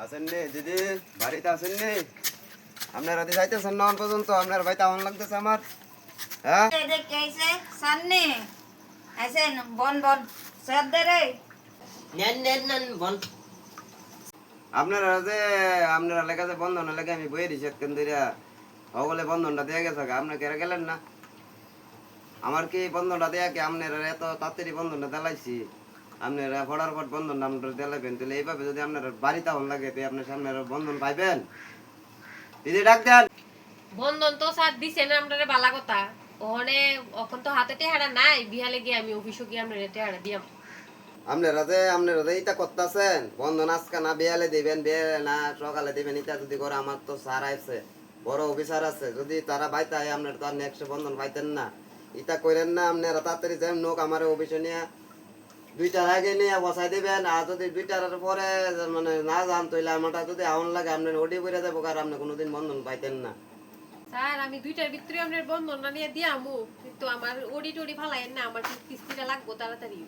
আছেন নে দিদি বাড়িতে আছেন নে? আপনারা তো যাইতেছেন না পর্যন্ত, আপনার ভাই তাওয়ান লাগতেছে আমার। হ্যাঁ দেখে আইছে সামনে আইছেন বন বন সব দে রে নেন বন। আপনারা যে আপনারা লেখা যে বন্ধন লেগে আমি বইয়ে দিছি কেন্দ্রিয়া সকলে বন্ধনটা দিয়ে গেছে, আপনার কেড়ে গেলেন না? আমার কি বন্ধনটা দেয়া কি আপনারা এত তাড়াতাড়ি বন্ধনটা দেলাইছি, আপনারা ফটার ফট বন্ধনটা আপনারা দেলাইবেন, তাহলে এইভাবে যদি আপনার বাড়িতে হন লাগে তো আপনার সামনে আরো বন্ধন পাইবেন। দিদি ডাক দেন। বন্ধন তো স্যার দিছেন আপনারে বালা কথা। ওখানে এখন তো হাতে টেহারা নাই, বিহালে গিয়ে আমি অফিসে গিয়ে আপনারে টেহারা দিয়াম। আপনারা যে ইটা করতেছেন বন্ধন আজকে না বিয়ালে দিবেন, বিয়ালে না সকালে দিবেন, ইটা যদি করে আমার তো স্যার আছে, বড় অফিসার আছে, যদি তারা বাইতে হয় আপনার তো আর নেক্সট বন্ধন পাইতেন না। ইটা করেন না, আপনারা তাড়াতাড়ি যেমন নোক আমার অফিসে নিয়ে 2টার আগে নিয়ে বসাই দিবেন। আর যদি 2টার পরে মানে না যান তাহলে আমারটা যদি আউন লাগে আপনার ওডি করে দেবো, আর আপনি কোনোদিন বন্ধন পাইতেন না। স্যার আমি 2টার ভিতরে আপনার বন্ধনটা নিয়ে দিয়ামু, কিন্তু আমার ওডি টডি ফালাইন না, আমার কিস্তিটা লাগবো তাড়াতাড়ি।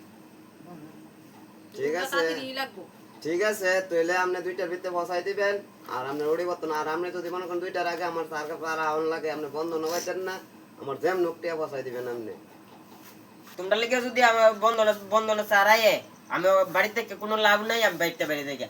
ঠিক আছে তাড়াতাড়ি লাগবো। ঠিক আছে, তাহলে আপনি 2টার ভিতরে বসাই দিবেন আর আপনি ওডি বর্তন। আর আপনি যদি মনে করেন 2টার আগে আমার স্যারকে পারা আউন লাগে, আপনি বন্ধন পাইতেন না, আমার যেম নোকটিয়া বসাই দিবেন আপনি। তোমরা লেগে যদি আমার বন্ধনে চারাইয়ে আমি বাড়ি থেকে কোনো লাভ নাই, আমি বাইতে বাড়ি থেকে